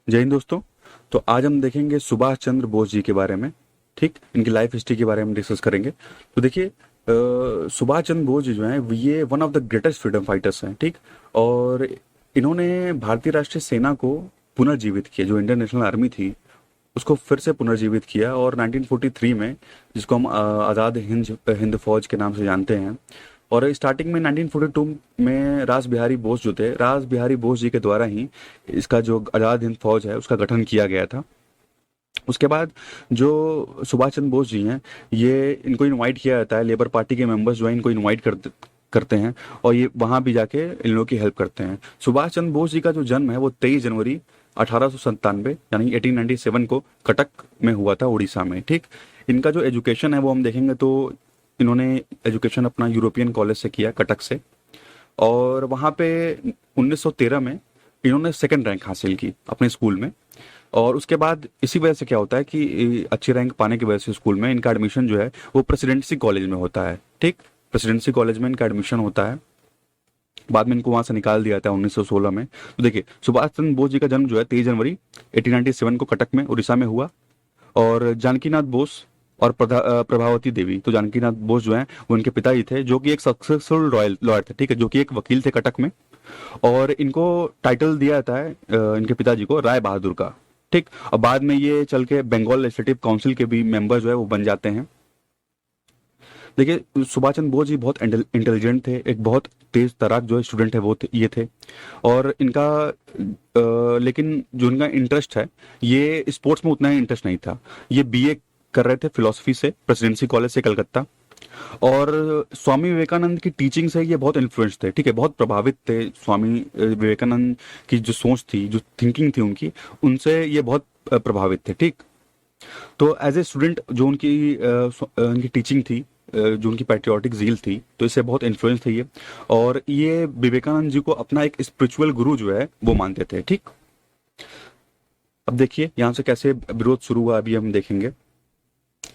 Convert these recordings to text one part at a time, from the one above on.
जय हिंद दोस्तों। तो आज हम देखेंगे सुभाष चंद्र बोस जी के बारे में। ठीक, इनकी लाइफ हिस्ट्री के बारे में डिस्कस करेंगे। तो देखिए, सुभाष चंद्र बोस जी जो हैं ये one of the greatest freedom fighters हैं। ठीक, और इन्होंने भारतीय राष्ट्रीय सेना को पुनर्जीवित किया। जो इंडियन नेशनल आर्मी थी उसको फिर से पुनर्जीवित किया, और 1943 में, जिसको हम आज़ाद हिंद हिंद फौज के नाम से जानते हैं। और स्टार्टिंग में 1942 में रास बिहारी बोस जो थे, रास बिहारी बोस जी के द्वारा ही इसका जो आज़ाद हिंद फौज है उसका गठन किया गया था। उसके बाद जो सुभाष चंद्र बोस जी हैं, ये इनको इनवाइट किया जाता है। लेबर पार्टी के मेंबर्स जो है इनको इनवाइट करते हैं, और ये वहाँ भी जाके इन लोगों की हेल्प करते हैं। सुभाष चंद्र बोस जी का जो जन्म है वो 23 जनवरी 1897 यानी 1897 को कटक में हुआ था, उड़ीसा में। ठीक, इनका जो एजुकेशन है वो हम देखेंगे तो इन्होंने एजुकेशन अपना यूरोपियन कॉलेज से किया, कटक से। और वहाँ पे 1913 में इन्होंने सेकंड रैंक हासिल की अपने स्कूल में। और उसके बाद इसी वजह से क्या होता है कि अच्छी रैंक पाने की वजह से स्कूल में इनका एडमिशन जो है वो प्रेसिडेंसी कॉलेज में होता है। ठीक, प्रेसिडेंसी कॉलेज में इनका एडमिशन होता है। बाद में इनको वहां से निकाल दिया था 1916 में। तो देखिए, सुभाष चंद्र बोस जी का जन्म जो है 23 जनवरी 1897 को कटक में, उड़ीसा में हुआ। और जानकीनाथ बोस और प्रभावती देवी, तो जानकीनाथ बोस जो हैं वो इनके पिताजी थे, जो कि एक सक्सेसफुल रॉयल लॉयर थे। ठीक है, जो कि एक वकील थे कटक में। और इनको टाइटल दिया जाता है इनके पिताजी को राय बहादुर का। ठीक, और बाद में ये चल के बंगाल लेजिस्लेटिव काउंसिल के भी मेंबर जो है वो बन जाते हैं। देखिए, सुभाष चंद्र बोस जी बहुत इंटेलिजेंट थे, एक बहुत तेज तर्राक जो है स्टूडेंट है वो ये थे। और इनका लेकिन जो इनका इंटरेस्ट है, ये स्पोर्ट्स में उतना ही इंटरेस्ट नहीं था। ये बीए कर रहे थे फिलोसफी से, प्रेसिडेंसी कॉलेज से कलकत्ता। और स्वामी विवेकानंद की टीचिंग से ये बहुत इन्फ्लुएंस थे। ठीक है, बहुत प्रभावित थे स्वामी विवेकानंद की जो सोच थी, जो थिंकिंग थी उनकी, उनसे ये बहुत प्रभावित थे। ठीक, तो एज ए स्टूडेंट जो उनकी टीचिंग थी, जो उनकी पैट्रियोटिक जील थी, तो इससे बहुत इन्फ्लुएंस थे ये। और ये विवेकानंद जी को अपना एक स्पिरिचुअल गुरु जो है वो मानते थे। ठीक, अब देखिए यहाँ से कैसे विरोध शुरू हुआ अभी हम देखेंगे।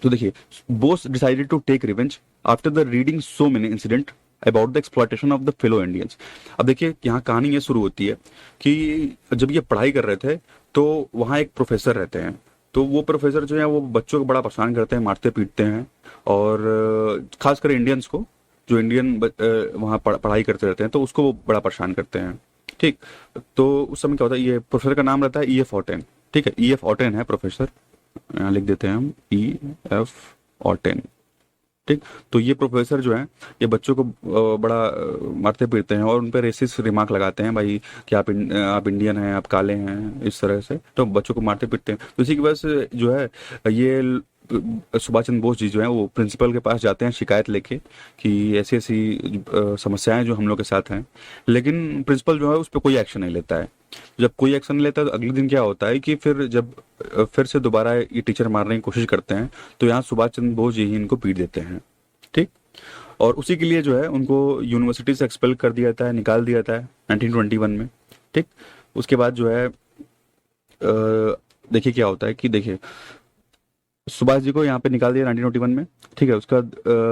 तो देखिए, Bose decided to take revenge after the reading so many incident about the exploitation of the fellow Indians. अब देखिए, यहाँ कहानी ये शुरू होती है कि जब ये पढ़ाई कर रहे थे तो वहाँ एक प्रोफेसर रहते हैं। तो वो प्रोफेसर जो है वो बच्चों को बड़ा परेशान करते हैं, मारते पीटते हैं। और खासकर इंडियंस को, जो इंडियन वहाँ पढ़ाई करते रहते हैं तो उसको वो बड़ा परेशान करते हैं। ठीक, तो उस समय क्या होता है, ये प्रोफेसर का नाम रहता है ई एफ ऑटन। ठीक है, ई एफ ऑटन है प्रोफेसर, यहाँ लिख देते हैं हम ई एफ ऑटन। ठीक, तो ये प्रोफेसर जो है ये बच्चों को बड़ा मारते पीटते हैं और उन पर रेसिस्ट रिमार्क लगाते हैं, भाई कि आप इंडियन हैं, आप काले हैं, इस तरह से। तो बच्चों को मारते पीटते हैं। तो इसी की वजह से जो है ये सुभाष चंद्र बोस जी जो है वो प्रिंसिपल के पास जाते हैं शिकायत लेके कि ऐसी ऐसी समस्याएं जो हम लोग के साथ हैं। लेकिन प्रिंसिपल जो है उस पर कोई एक्शन नहीं लेता है। जब कोई एक्शन नहीं लेता तो अगले दिन क्या होता है कि फिर जब फिर से दोबारा ये टीचर मारने की कोशिश करते हैं तो यहाँ सुभाष चंद्र बोस जी ही इनको पीट देते हैं। ठीक, और उसी के लिए जो है उनको यूनिवर्सिटी से एक्सपेल कर दिया जाता है, निकाल दिया जाता है 1921 में। ठीक, उसके बाद जो है देखिए क्या होता है कि देखिए, सुभाष जी को यहाँ पे निकाल दिया 1941 में। ठीक है, उसका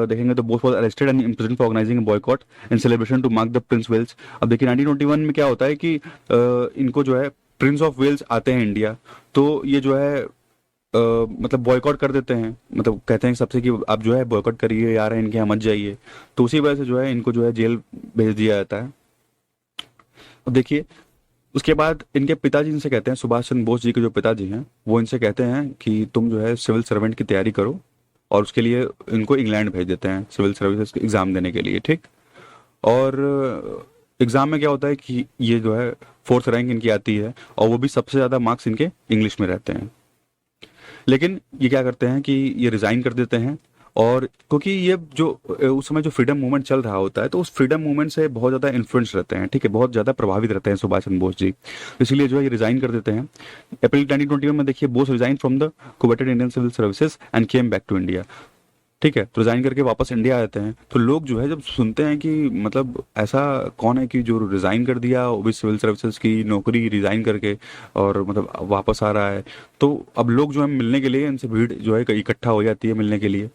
देखेंगे तो Bose was arrested and imprisoned for organising boycott in celebration to mark the prince Wales. अब देखिए 1921 में क्या होता है कि इनको जो है प्रिंस ऑफ वेल्स आते हैं इंडिया, तो ये जो है मतलब बॉयकॉट कर देते हैं, मतलब कहते हैं सबसे कि आप जो है बॉयकॉट करिए यार, इनके यहाँ मत जाइए। तो उसी वजह से जो है इनको जो है जेल भेज दिया जाता है। अब देखिए, उसके बाद इनके पिताजी इनसे कहते हैं, सुभाष चंद्र बोस जी के जो पिताजी हैं वो इनसे कहते हैं कि तुम जो है सिविल सर्वेंट की तैयारी करो। और उसके लिए इनको इंग्लैंड भेज देते हैं सिविल सर्विसेज एग्जाम देने के लिए। ठीक, और एग्जाम में क्या होता है कि ये जो है फोर्थ रैंक इनकी आती है, और वो भी सबसे ज़्यादा मार्क्स इनके इंग्लिश में रहते हैं। लेकिन ये क्या करते हैं कि ये रिजाइन कर देते हैं। और क्योंकि ये जो उस समय जो फ्रीडम मूवमेंट चल रहा होता है तो उस फ्रीडम मूवमेंट से बहुत ज़्यादा इन्फ्लुएंस रहते हैं। ठीक है, बहुत ज़्यादा प्रभावित रहते हैं सुभाष चंद्र बोस जी, इसलिए जो है ये रिजाइन कर देते हैं। अप्रैल 1921 में देखिए, Bose resign from the coveted Indian civil services and came back to India. ठीक है, तो रिजाइन करके वापस इंडिया आ जाते हैं। तो लोग जो है जब सुनते हैं कि मतलब ऐसा कौन है कि जो रिजाइन कर दिया वो भी सिविल सर्विसेज की नौकरी रिजाइन करके और मतलब वापस आ रहा है, तो अब लोग जो है मिलने के लिए इनसे भीड़ जो है इकट्ठा हो जाती है मिलने के लिए।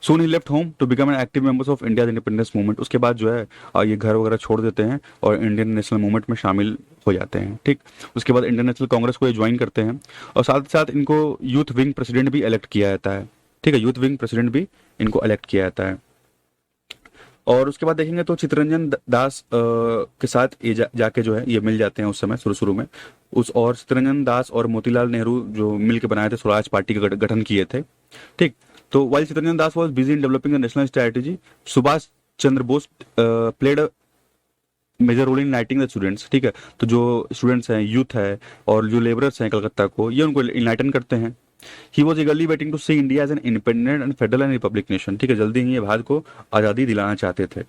सून ही left home to become an active members of India independence movement. उसके बाद जो है ये घर वगैरह छोड़ देते हैं और इंडियन नेशनल मूवमेंट में शामिल हो जाते हैं। ठीक, उसके बाद इंडियन नेशनल कांग्रेस को ये ज्वाइन करते हैं और साथ साथ इनको यूथ विंग प्रेसिडेंट भी इलेक्ट किया जाता है। ठीक है, यूथ विंग प्रेसिडेंट भी इनको इलेक्ट किया जाता है। और उसके बाद देखेंगे तो चित्तरंजन दास के साथ ये जाके जो है ये मिल जाते हैं उस समय शुरू शुरू में। उस और चित्तरंजन दास और मोतीलाल नेहरू जो मिल के बनाए थे स्वराज पार्टी का गठन किए थे। ठीक, तो while Chittaranjan Das was busy in developing the national strategy, Subhash Chandra Bose played major role in uniting the students. ठीक है, तो जो स्टूडेंट्स हैं, यूथ है और जो लेबरर्स हैं कलकत्ता को, ये उनको इनलाइटन करते हैं। He was eagerly waiting to see India as an independent and federal and republic nation। ठीक है, जल्दी ही ये भारत को आज़ादी दिलाना चाहते थे।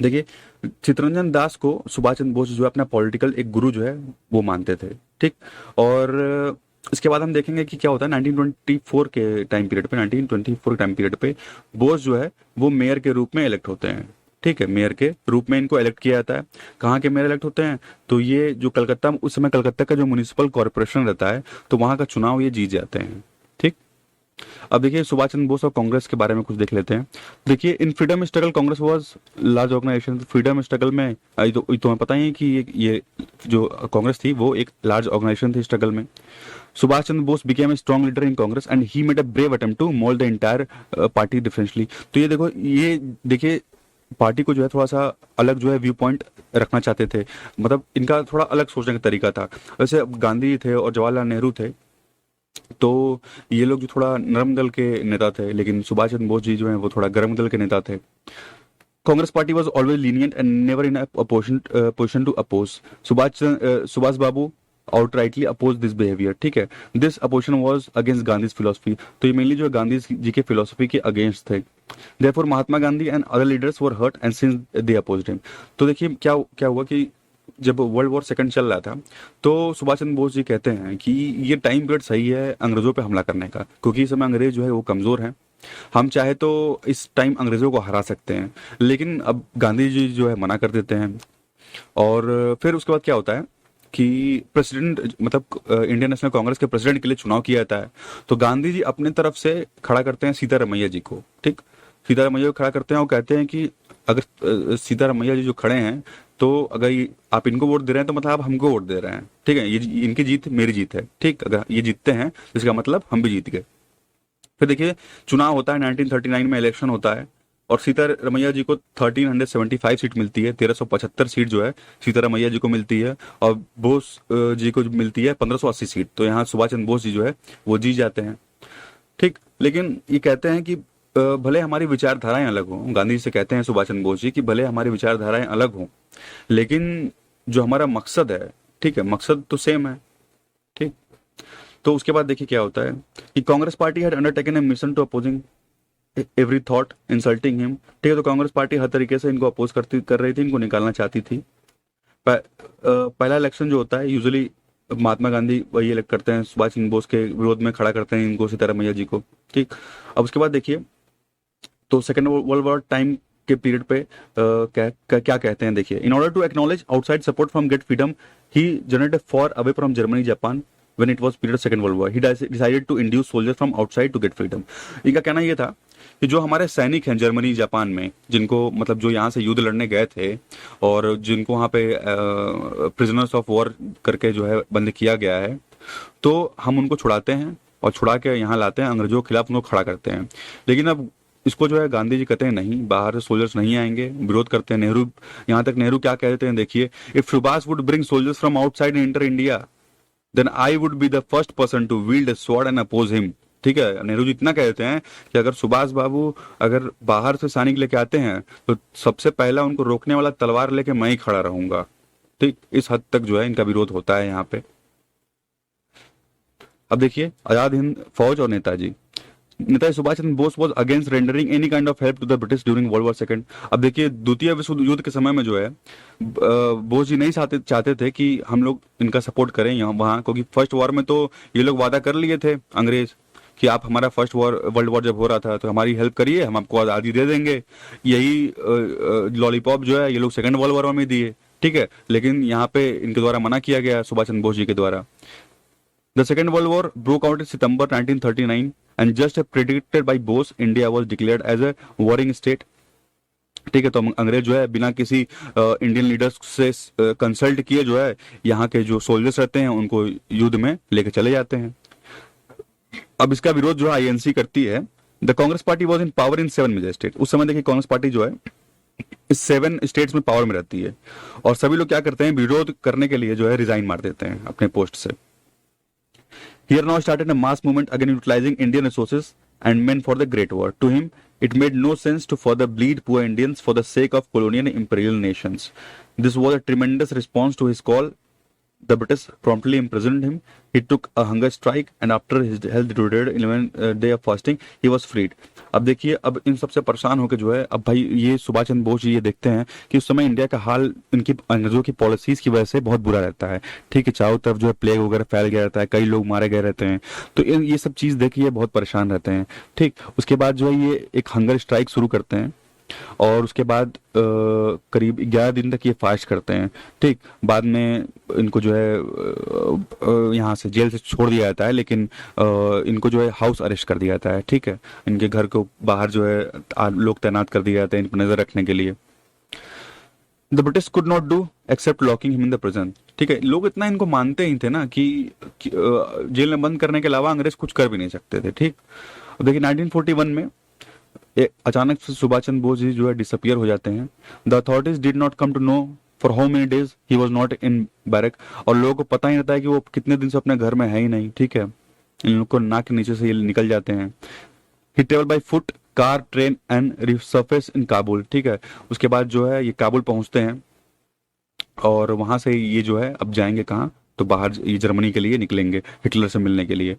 देखिए, चित्तरंजन दास को सुभाष चंद्र बोस जो है अपना पॉलिटिकल एक गुरु जो है वो मानते थे। ठीक, और इसके बाद हम देखेंगे कि क्या होता है 1924 के टाइम पीरियड पे, 1924 के टाइम पीरियड पे बोस जो है वो मेयर के रूप में इलेक्ट होते हैं। ठीक है, मेयर के रूप में इनको इलेक्ट किया जाता है। कहाँ के मेयर इलेक्ट होते हैं? तो ये जो कलकत्ता, उस समय कलकत्ता का जो म्युनिसिपल कॉर्पोरेशन रहता है, तो वहाँ का चुनाव ये जीत जाते हैं। ठीक, अब देखिए सुभाष चंद्र बोस और कांग्रेस के बारे में कुछ देख लेते हैं। देखिए, in freedom struggle Congress was large organisation. Freedom struggle में तुम्हें पता ही है कि ये जो कांग्रेस थी वो एक लार्ज ऑर्गेनाइजेशन थी स्ट्रगल में। Subhash Chandra Bose became a strong leader in Congress and he made a brave attempt to mould the entire party differently. तो ये देखो, ये देखिए पार्टी को जो है थोड़ा सा अलग जो है व्यू पॉइंट रखना चाहते थे, मतलब इनका थोड़ा अलग सोचने का तरीका था। वैसे गांधी थे और जवाहरलाल नेहरू थे, तो ये लोग जो थोड़ा नरम दल के नेता थे, लेकिन सुभाष चंद्र बोस जी जो हैं वो थोड़ा गर्म दल के नेता थे। Congress party was always lenient and never in position to oppose. Subhash बाबू outrightly opposed this behavior। ठीक है, this opposition was against Gandhi's philosophy। तो ये मेनली जो है गांधी जी के फिलोसफी के अगेंस्ट थे। Therefore Mahatma Gandhi and other leaders were hurt and since they opposed him. तो देखिए क्या क्या हुआ कि जब वर्ल्ड वॉर सेकंड चल रहा था, तो सुभाष चंद्र बोस जी कहते हैं कि ये टाइम पीरियड सही है अंग्रेजों पे हमला करने का, क्योंकि इस समय अंग्रेज जो है वो कमजोर हैं। हम चाहे तो इस टाइम अंग्रेजों को हरा सकते हैं, लेकिन अब गांधी जी जो है मना कर देते हैं। और फिर उसके बाद क्या होता है कि प्रेसिडेंट, मतलब इंडियन नेशनल कांग्रेस के प्रेसिडेंट के लिए चुनाव किया जाता है। तो गांधी जी अपने तरफ से खड़ा करते हैं सीतारमैया जी को। ठीक, सीतारमैया को खड़ा करते हैं और कहते हैं कि अगर सीतारमैया जी जो खड़े हैं, तो अगर आप इनको वोट दे रहे हैं तो मतलब आप हमको वोट दे रहे हैं। ठीक है, ये इनकी जीत मेरी जीत है। ठीक, अगर ये जीतते हैं तो इसका मतलब हम भी जीत गए। फिर देखिए चुनाव होता है, 1939 में इलेक्शन होता है और सीतारमैया जी को 1375 सीट मिलती है। 1375 सीट जो है सीतारमैया जी को मिलती है और बोस जी को मिलती है 1580 सीट। तो यहाँ सुभाष चंद्र बोस जी जो है वो जीत जाते हैं। ठीक, लेकिन ये कहते हैं कि भले हमारी विचारधाराएं अलग हों, गांधी जी से कहते हैं सुभाष चंद्र बोस जी कि भले हमारी विचारधाराएं अलग हों, लेकिन जो हमारा मकसद है, ठीक है, मकसद तो सेम है। ठीक, तो उसके बाद देखिए क्या होता है कि Congress party had undertaken A mission to opposing every thought insulting him. ठीक है, तो कांग्रेस पार्टी हर तरीके से इनको अपोज कर रही थी, इनको निकालना चाहती थी। पहला इलेक्शन जो होता है यूजुअली महात्मा गांधी वही इलेक्ट करते हैं, सुभाष चंद्र बोस के विरोध में खड़ा करते हैं इनको, सीतारमैया जी को। ठीक, अब उसके बाद देखिए तो सेकेंड वर्ल्ड वॉर टाइम के पीरियड पे क्या कहते हैं। देखिए, in order to acknowledge outside support from get freedom he generated for away from Germany Japan when it was period of second world war he decided to induce soldiers from outside to get freedom। इनका कहना यह था कि जो हमारे सैनिक हैं Germany Japan में, जिनको मतलब जो यहाँ से युद्ध लड़ने गए थे और जिनको वहाँ पे प्रिजनर्स ऑफ वॉर करके जो है बंद किया गया है, तो हम उनको छुड़ाते हैं और छुड़ा के यहाँ लाते हैं, अंग्रेजों के खिलाफ उनको खड़ा करते हैं। लेकिन अब इसको जो है गांधी जी कहते हैं नहीं, बाहर से सोल्जर्स नहीं आएंगे, विरोध करते हैं। नेहरू, यहाँ तक नेहरू क्या कहते हैं देखिए, if Subhash would bring soldiers from outside and enter India then I would be the first person to wield a sword and oppose him। ठीक है, नेहरू जी इतना कहते हैं कि अगर सुभाष बाबू अगर बाहर से सैनिक लेके आते हैं तो सबसे पहला उनको रोकने वाला तलवार लेके मैं ही खड़ा रहूंगा। ठीक, इस हद तक जो है इनका विरोध होता है यहाँ पे। अब देखिए आजाद हिंद फौज और Netaji. Netaji Subhash Chandra Bose was against rendering any kind of help to the British during world war second. अब देखिए द्वितीय विश्व युद्ध के समय में जो है बोस जी नहीं चाहते थे कि हम लोग इनका सपोर्ट करें यहाँ वहाँ, क्योंकि फर्स्ट वॉर में तो ये लोग वादा कर लिए थे अंग्रेज कि आप हमारा फर्स्ट वॉर वर्ल्ड वॉर जब हो रहा था तो हमारी हेल्प करिए, हम आपको आज़ादी दे देंगे। यही लॉलीपॉप जो है ये लोग सेकंड वर्ल्ड वॉर में दिए। ठीक है, लेकिन यहाँ पे इनके द्वारा मना किया गया सुभाष चंद्र बोस जी के द्वारा। The Second World War broke out in September 1939 and just as predicted by Bose, India was declared as a warring state। ठीक है। तो अंग्रेज जो है बिना किसी इंडियन लीडर्स से कंसल्ट किए जो है यहाँ के जो सोल्जर्स रहते हैं उनको युद्ध में लेके चले जाते हैं। अब इसका विरोध जो है आईएनसी करती है। The Congress party was in power in 7 major state. उस समय देखिए कांग्रेस पार्टी जो है इस 7 स्टेट्स में पावर में रहती है और सभी लोग क्या करते हैं, विरोध करने के लिए जो है रिजाइन मार देते हैं अपने पोस्ट से। Here now started a mass movement again utilizing Indian resources and men for the Great War. To him, it made no sense to further bleed poor Indians for the sake of colonial and imperial nations. This was a tremendous response to his call. The British promptly imprisoned him. He took a hunger strike and after his health deteriorated 11 day of fasting, he was freed. अब देखिए, अब इन सबसे परेशान होकर जो है, अब भाई ये सुभाष चंद्र बोस जी ये देखते हैं कि उस समय इंडिया का हाल इनकी अंग्रेजों की पॉलिसीज की वजह से बहुत बुरा रहता है। ठीक है, चारों तरफ जो है प्लेग वगैरह फैल गया रहता है, कई लोग मारे गए रहते हैं, तो ये सब चीज देखिए बहुत परेशान रहते हैं। ठीक, उसके बाद जो है ये एक हंगर स्ट्राइक शुरू करते हैं और उसके बाद करीब 11 दिन तक ये फास्ट करते हैं। ठीक, बाद में इनको जो है यहाँ से जेल से छोड़ दिया जाता है, लेकिन इनको जो है हाउस अरेस्ट कर दिया जाता है। ठीक है, इनके घर को बाहर जो है लोग तैनात कर दिए जाते हैं इन पर नजर रखने के लिए। The British could not do except locking him in the prison. ठीक है, लोग इतना इनको मानते ही थे ना कि जेल में बंद करने के अलावा अंग्रेज कुछ कर भी नहीं सकते थे। ठीक, अब देखिए 1941 में अचानक से सुभाष चंद्र बोस जी जो है डिसअपियर हो जाते हैं। The authorities did not come to know for how many days he was not in barrack. और लोगों को पता ही रहता है कि वो कितने दिन से अपने घर में है ही नहीं। ठीक है, इन लोगों को नाक के नीचे से ये निकल जाते हैं। He travel by foot, car, train and resurface in Kabul. ठीक है, उसके बाद जो है ये काबुल पहुंचते हैं और वहां से ये जो है अब जाएंगे कहाँ, तो बाहर ये जर्मनी के लिए निकलेंगे हिटलर से मिलने के लिए।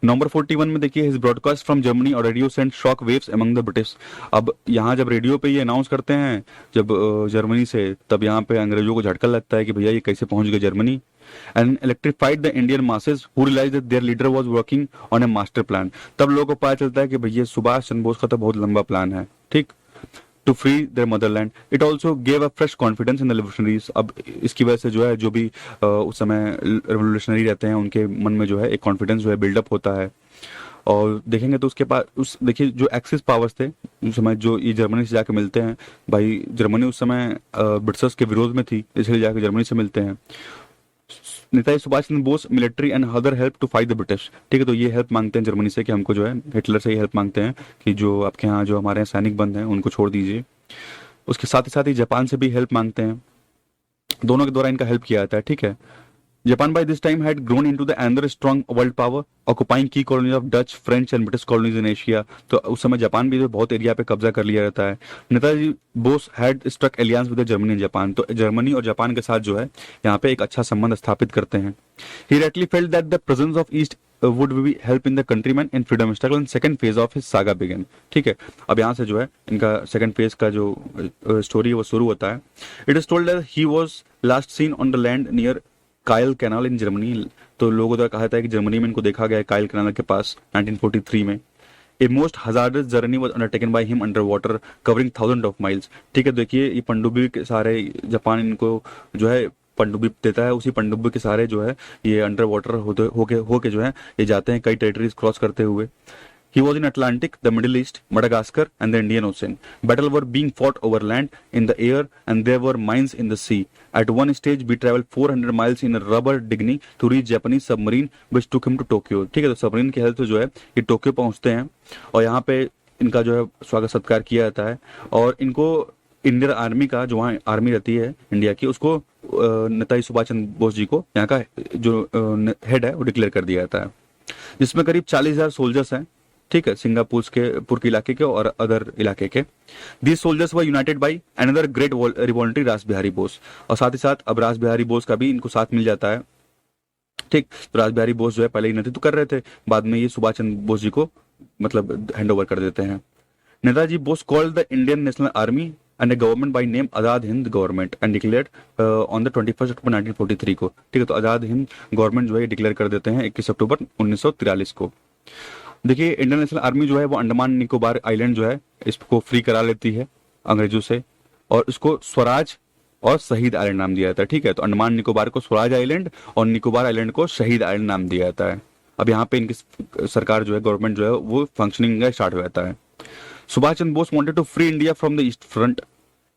नवंबर 41 में देखिए हिज ब्रॉडकास्ट फ्रॉम जर्मनी और radio sent shock waves among the British. अब यहाँ जब रेडियो पे ये अनाउंस करते हैं जब जर्मनी से, तब यहाँ पे अंग्रेजों को झटका लगता है कि भैया ये कैसे पहुंच गए Germany. And electrified the Indian masses who realised that their leader was working on a master plan. तब लोगों को पता चलता है कि भैया सुभाष चंद्र बोस का तो बहुत लंबा प्लान है। ठीक, to free their motherland. It also gave a fresh confidence in the revolutionaries. अब इसकी वजह से जो है जो भी उस समय रिवोल्यूशनरी रहते हैं उनके मन में जो है एक कॉन्फिडेंस जो है बिल्डअप होता है। और देखेंगे तो उसके बाद उस देखिए जो एक्सिस पावर्स थे उस समय जो ये जर्मनी से जाके मिलते हैं, भाई जर्मनी उस समय ब्रिटिशर्स के विरोध में थी, इसलिए जाके जर्मनी से मिलते हैं। Netaji Subhash Chandra Bose military and other help to fight the British. ठीक है, तो ये हेल्प मांगते हैं जर्मनी से कि हमको जो है हिटलर से ये हेल्प मांगते हैं कि जो आपके यहाँ जो हमारे यहाँ सैनिक बंद हैं उनको छोड़ दीजिए। उसके साथ ही जापान से भी हेल्प मांगते हैं। दोनों के द्वारा इनका हेल्प किया जाता है। ठीक है, Japan by this time had grown into the another strong world power, occupying key colonies of Dutch, French and British colonies in Asia. तो उस समय जापान भी जो बहुत एरिया पे कब्जा कर लिया रहता है। Netaji Bose had struck alliances with Germany and Japan. तो जर्मनी और जापान के साथ जो है यहाँ पे एक अच्छा संबंध स्थापित करते हैं। He rightly felt that the presence of East would be help in the countrymen in freedom struggle and second phase of his saga began। ठीक है, अब यहाँ से जो है इनका सेकंड फेज का जो स्टोरी है वो शुरू होता है। It is told that he was last seen on the land near कायल कैनाल इन जर्मनी। तो लोगों द्वारा कहा जाता है कि जर्मनी में इनको देखा गया कायल कैनाल के पास 1943 में। A most hazardous journey was undertaken by him under water covering 1000 of miles. ठीक है, देखिए ये पनडुब्बी के सहारे जापान इनको जो है पनडुब्बी देता है, उसी पनडुब्बी के सहारे जो है ये अंडर वाटर होके जो है ये जाते हैं कई टेरिटरीज क्रॉस करते हुए। He was in Atlantic, the Middle East, Madagascar and the Indian Ocean. Battles were being fought over land, in the air and there were mines in the sea. At one stage we traveled 400 miles in a rubber dinghy to reach Japanese submarine which took him to Tokyo। ठीक है, तो submarine की help से जो है ये Tokyo पहुंचते हैं और यहाँ पे इनका जो है स्वागत सत्कार किया जाता है और इनको इंडियन आर्मी का जो वहाँ आर्मी रहती है इंडिया की उसको नेताजी सुभाष चंद्र बोस जी को यहाँ का जो हेड है वो डिक्लेयर कर दिया जाता है, जिसमें करीब 40,000 सोल्जर्स हैं। ठीक है, सिंगापुर के इलाके के और अदर इलाके के। These soldiers were United by another great revolutionary रास बिहारी बोस। और साथ ही साथ अब रास बिहारी बोस का भी इनको साथ मिल जाता है। ठीक, तो रास बिहारी बोस जो है पहले ही नेतृत्व कर रहे थे, बाद में ये सुभाष चंद्र बोस जी को मतलब हैंड ओवर कर देते हैं। Netaji Bose called the Indian national army and A government by name Azad Hind government and declared on the 21 अक्टूबर 1943 को। ठीक है, तो आजाद हिंद गवर्नमेंट जो है डिक्लेयर कर देते हैं 21 अक्टूबर 1943 को। देखिए इंडियन नेशनल आर्मी जो है वो अंडमान निकोबार आइलैंड जो है इसको फ्री करा लेती है अंग्रेजों से और इसको स्वराज और शहीद आइलैंड नाम दिया जाता है। ठीक है, तो अंडमान निकोबार को स्वराज आइलैंड और निकोबार आइलैंड को शहीद आइलैंड नाम दिया जाता है। अब यहाँ पे इनकी सरकार जो है गवर्नमेंट जो है वो फंक्शनिंग स्टार्ट हो जाता है। Subhash Chandra Bose wanted to free India from the east front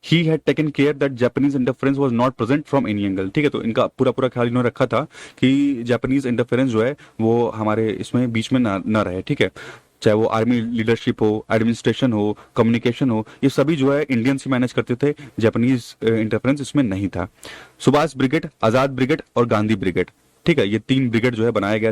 he had taken care that Japanese interference was not present from any angle. ठीक है, तो इनका पूरा पूरा ख्याल इन्होंने रखा था कि जापानीज इंटरफेरेंस जो है वो हमारे इसमें बीच में ना रहे। ठीक है, चाहे वो आर्मी लीडरशिप हो, एडमिनिस्ट्रेशन हो, कम्युनिकेशन हो, ये सभी जो है इंडियंस ही मैनेज करते थे, जापानीज इंटरफेरेंस इसमें नहीं था। सुभाष ब्रिगेड, आजाद ब्रिगेड और गांधी ब्रिगेड, ठीक है, ये 3 ब्रिगेड जो है बनाया गया।